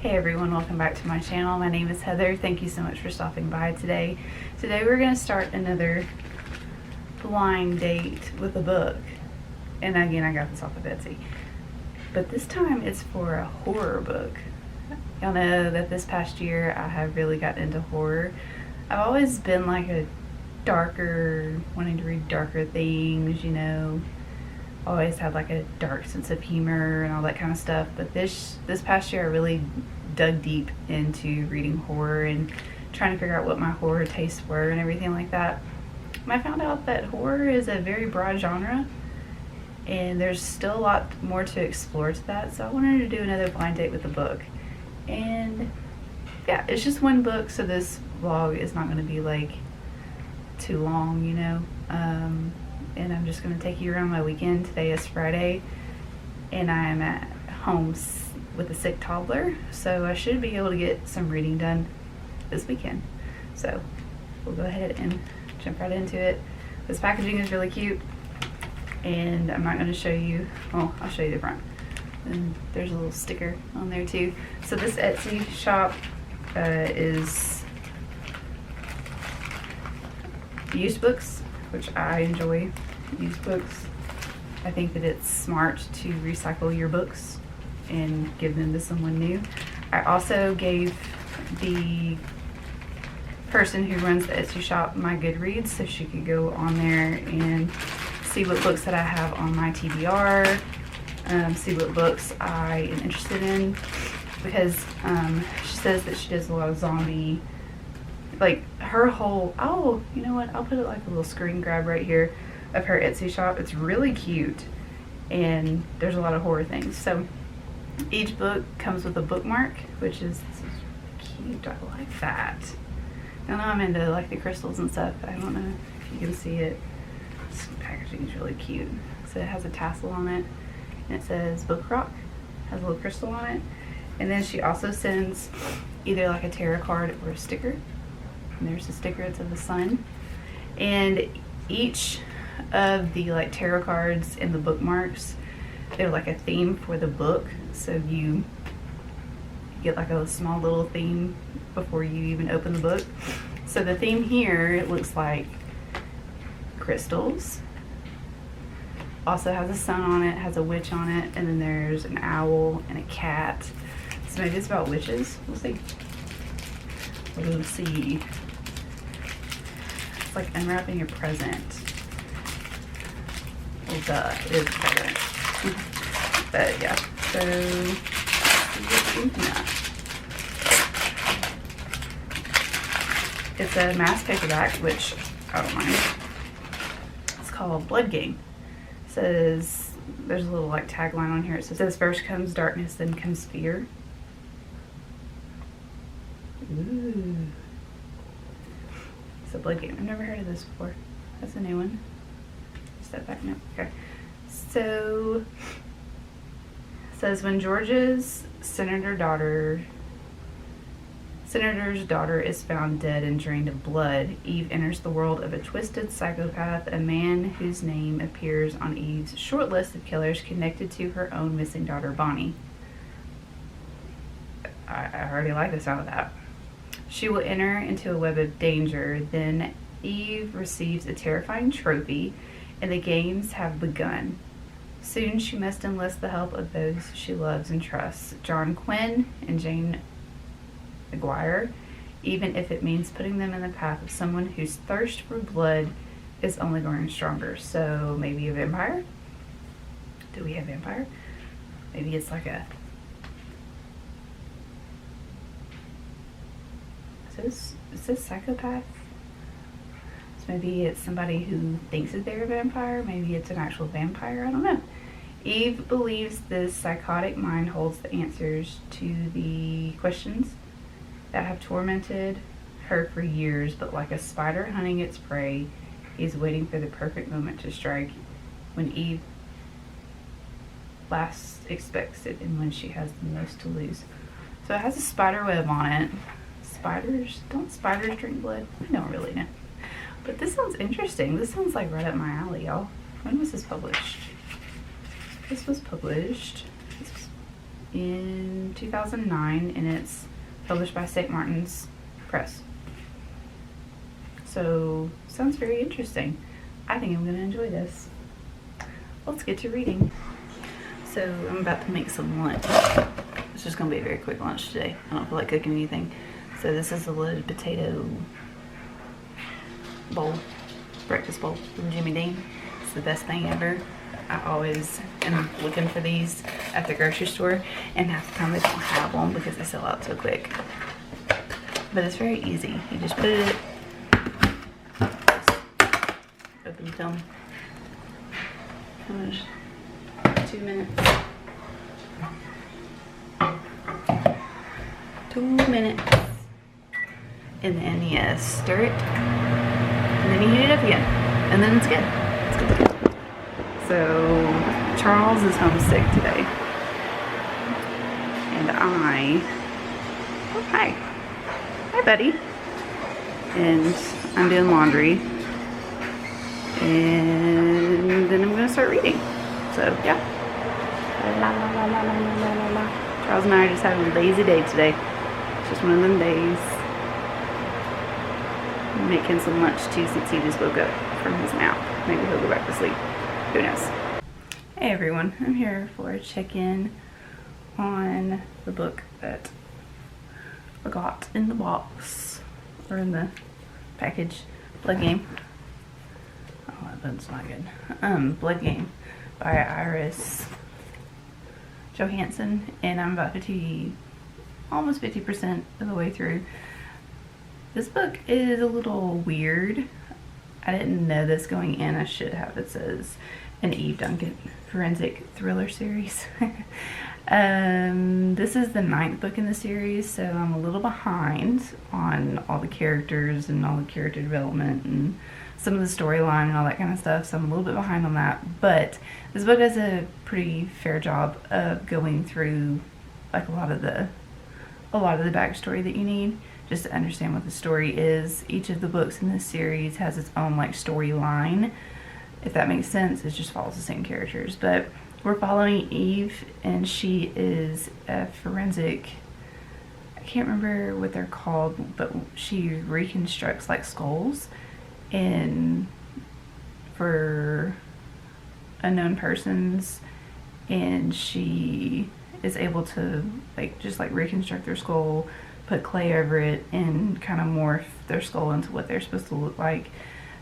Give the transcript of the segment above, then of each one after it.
Hey everyone, welcome back to my channel. My name is Heather. Thank you so much for stopping by today. Today we're going to start another blind date with a book. And again, I got this off of Etsy. But this time it's for a horror book. Y'all know that this past year I have really gotten into horror. I've always been like a wanting to read darker things, you know. Always had like a dark sense of humor and all that kind of stuff, but this past year I really dug deep into reading horror and trying to figure out what my horror tastes were and everything like that. And I found out that horror is a very broad genre and there's still a lot more to explore to that, so I wanted to do another blind date with a book. And yeah, it's just one book, so this vlog is not going to be like too long, you know. And I'm just going to take you around my weekend. Today is Friday, and I am at home with a sick toddler, so I should be able to get some reading done this weekend. So we'll go ahead and jump right into it. This packaging is really cute, and I'm not going to show you, well, I'll show you the front. And there's a little sticker on there too. So this Etsy shop is used books, which I enjoy. Used books. I think that it's smart to recycle your books and give them to someone new. I also gave the person who runs the Etsy shop my Goodreads so she could go on there and see what books that I have on my TBR, see what books I am interested in, because she says that she does a lot of zombie, like her whole, oh, you know what, I'll put it like a little screen grab right here of her Etsy shop. It's really cute, and there's a lot of horror things. So each book comes with a bookmark, which is cute. I like that. I know I'm into like the crystals and stuff, but I don't know if you can see it. This packaging is really cute. So it has a tassel on it, and it says Book Rock, has a little crystal on it. And then she also sends either like a tarot card or a sticker. And there's a sticker, it's of the sun. And each of the like tarot cards and the bookmarks, they're like a theme for the book. So you get like a small little theme before you even open the book. So the theme here, it looks like crystals. Also has a sun on it, has a witch on it, and then there's an owl and a cat. So maybe it's about witches. We'll see. We'll see. It's like unwrapping a present. Well, duh, it is a present. But yeah, so it's a mass paperback, which I don't mind. It's called Blood Game. It says, there's a little like tagline on here. It says, first comes darkness, then comes fear. Ooh. It's a Blood Game. I've never heard of this before. That's a new one. Step back now. Okay. So it says, when George's senator's daughter is found dead and drained of blood, Eve enters the world of a twisted psychopath, a man whose name appears on Eve's short list of killers connected to her own missing daughter, Bonnie. I already like the sound of that. She will enter into a web of danger. Then Eve receives a terrifying trophy, and the games have begun. Soon she must enlist the help of those she loves and trusts, John Quinn and Jane Maguire, even if it means putting them in the path of someone whose thirst for blood is only growing stronger. So maybe a vampire? Do we have vampire? Maybe it's like a... It says psychopath. So maybe it's somebody who thinks that they're a vampire. Maybe it's an actual vampire. I don't know. Eve believes this psychotic mind holds the answers to the questions that have tormented her for years, but like a spider hunting its prey, is waiting for the perfect moment to strike when Eve last expects it and when she has the most to lose. So it has a spider web on it. Don't spiders drink blood? I don't really know. But this sounds interesting. This sounds like right up my alley, y'all. When was this published? This was published in 2009, and it's published by St. Martin's Press. So, sounds very interesting. I think I'm going to enjoy this. Let's get to reading. So, I'm about to make some lunch. It's just going to be a very quick lunch today. I don't feel like cooking anything. So, this is a loaded potato bowl, breakfast bowl from Jimmy Dean. It's the best thing ever. I always am looking for these at the grocery store, and half the time they don't have them because they sell out so quick. But it's very easy. You just put it, open the film. How much? 2 minutes. 2 minutes. And then you stir it, and then you heat it up again, and then it's good. It's good. So Charles is homesick today, and oh hi buddy, and I'm doing laundry, and then I'm gonna start reading. So yeah, Charles and I are just having a lazy day today. It's just one of them days. I'm making some lunch too since he just woke up from his nap. Maybe he'll go back to sleep. Who knows? Hey everyone, I'm here for a check-in on the book that I got in the box, or in the package. Blood Game. Oh, that button's not good. Blood Game by Iris Johansson, and I'm about almost 50% of the way through. This book is a little weird. I didn't know this going in. I should have. It says an Eve Duncan forensic thriller series. This is the 9th book in the series, so I'm a little behind on all the characters and all the character development and some of the storyline and all that kind of stuff, so I'm a little bit behind on that. But this book does a pretty fair job of going through like a lot of the backstory that you need just to understand what the story is. Each of the books in this series has its own like storyline, if that makes sense. It just follows the same characters, but we're following Eve, and she is a forensic, I can't remember what they're called, but she reconstructs like skulls and for unknown persons, and she is able to just reconstruct their skull, put clay over it, and kind of morph their skull into what they're supposed to look like.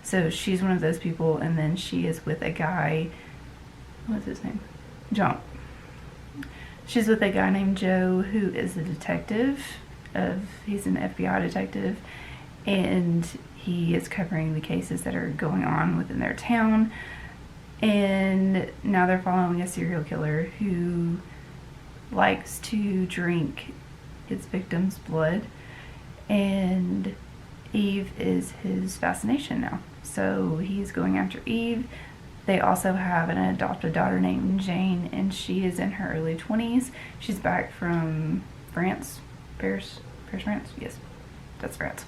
So she's one of those people, and then she is with a guy, what's his name? John. She's with a guy named Joe, who is a detective. He's an FBI detective, and he is covering the cases that are going on within their town. And now they're following a serial killer who likes to drink his victim's blood, and Eve is his fascination now. So he's going after Eve. They also have an adopted daughter named Jane, and she is in her early 20s. She's back from France. Paris, France? Yes, that's France.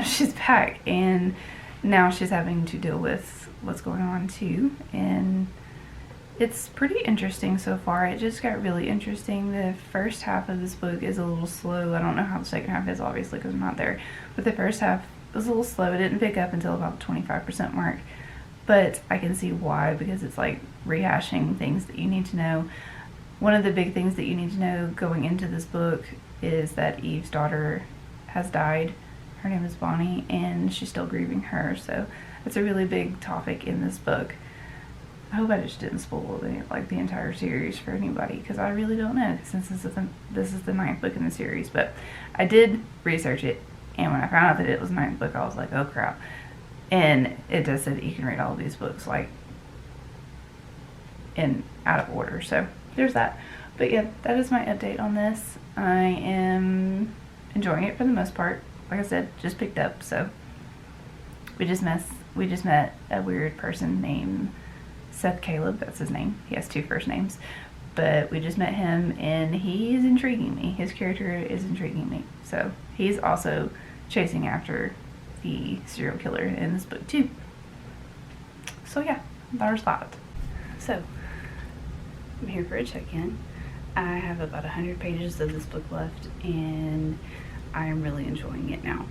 She's back, and now she's having to deal with what's going on too. And it's pretty interesting so far. It just got really interesting. The first half of this book is a little slow. I don't know how the second half is, obviously, because I'm not there. But the first half was a little slow. It didn't pick up until about the 25% mark. But I can see why, because it's like rehashing things that you need to know. One of the big things that you need to know going into this book is that Eve's daughter has died. Her name is Bonnie, and she's still grieving her. So it's a really big topic in this book. I hope I just didn't spoil the entire series for anybody, because I really don't know, since this is the 9th book in the series. But I did research it, and when I found out that it was the 9th book, I was like, oh crap. And it does say that you can read all of these books in out of order, so there's that. But yeah, that is my update on this. I am enjoying it for the most part. Like I said, just picked up, so we just met a weird person named Seth Caleb. That's his name. He has 2 first names, but we just met him, and he's intriguing me. His character is intriguing me. So he's also chasing after the serial killer in this book too. So yeah, there's that. So I'm here for a check-in. I have about 100 pages of this book left, and I am really enjoying it now.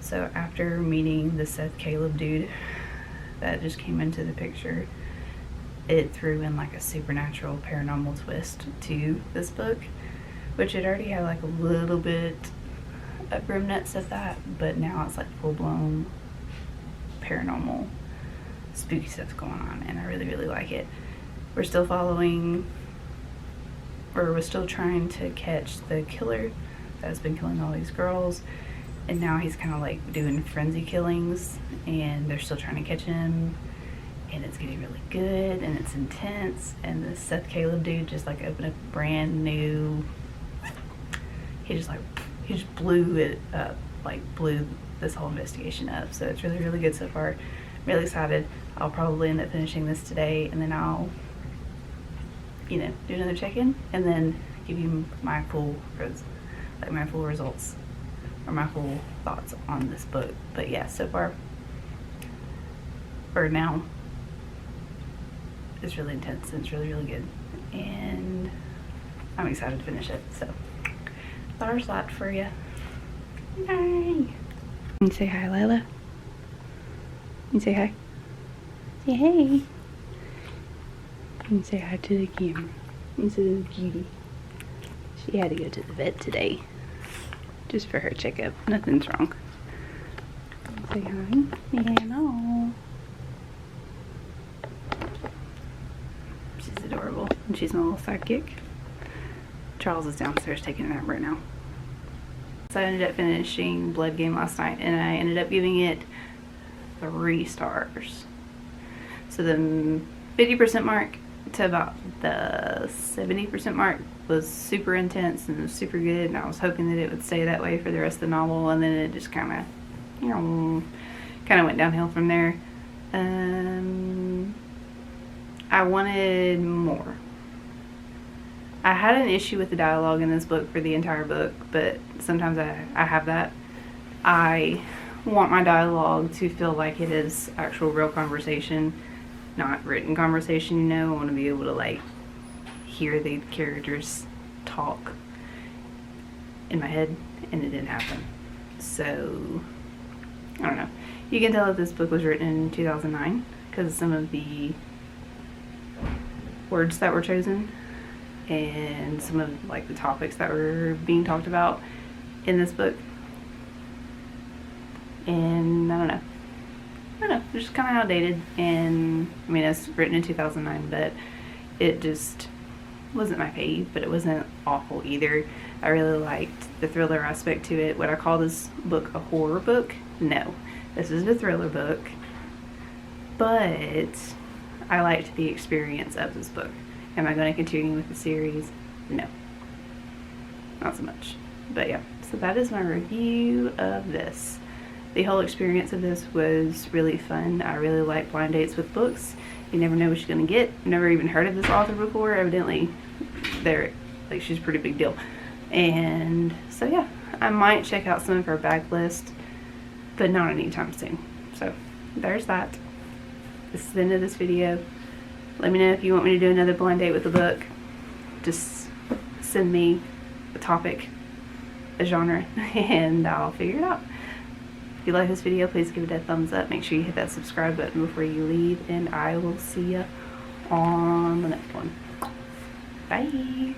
So after meeting the Seth Caleb dude that just came into the picture, it threw in like a supernatural paranormal twist to this book, which it already had like a little bit of remnants of that, but now it's like full-blown paranormal spooky stuff going on, and I really, really like it. We're still following, or we're still trying to catch the killer that's been killing all these girls, and now he's kind of like doing frenzy killings, and they're still trying to catch him, and it's getting really good, and it's intense, and the Seth Caleb dude just like opened up a brand new, he just blew it up, like blew this whole investigation up. So it's really, really good so far. I'm really excited. I'll probably end up finishing this today, and then I'll, you know, do another check-in, and then give you my full results, or my full thoughts on this book. But yeah, so far, or now, it's really intense, and it's really, really good, and I'm excited to finish it. So there's that for you. Yay! You say hi, Layla. You say hi. Say hey. You say hi to the camera. You say the cutie. She had to go to the vet today, just for her checkup. Nothing's wrong. Say hi. Yeah, no. She's adorable, and she's my little sidekick. Charles is downstairs taking a nap right now. So I ended up finishing Blood Game last night, and I ended up giving it 3 stars. So the 50% mark to about the 70% mark was super intense and super good, and I was hoping that it would stay that way for the rest of the novel, and then it just kind of, you know, went downhill from there. I wanted more. I had an issue with the dialogue in this book for the entire book, but sometimes I have that. I want my dialogue to feel like it is actual real conversation, not written conversation, you know. I want to be able to like hear the characters talk in my head, and it didn't happen. So I don't know. You can tell that this book was written in 2009 because some of the words that were chosen and some of like the topics that were being talked about in this book. And I don't know, it's just kind of outdated, and I mean, it's written in 2009, but it just wasn't my fave, but it wasn't awful either. I really liked the thriller aspect to it. Would I call this book a horror book? No, this is a thriller book, but I liked the experience of this book. Am I going to continue with the series? No, not so much. But yeah, so that is my review of this. The whole experience of this was really fun. I really like blind dates with books. You never know what you're going to get. Never even heard of this author before. Evidently, she's a pretty big deal. And so yeah, I might check out some of her backlist, but not anytime soon. So there's that. This is the end of this video. Let me know if you want me to do another blind date with a book. Just send me a topic, a genre, and I'll figure it out. If you like this video, please give it a thumbs up. Make sure you hit that subscribe button before you leave, and I will see you on the next one. Bye.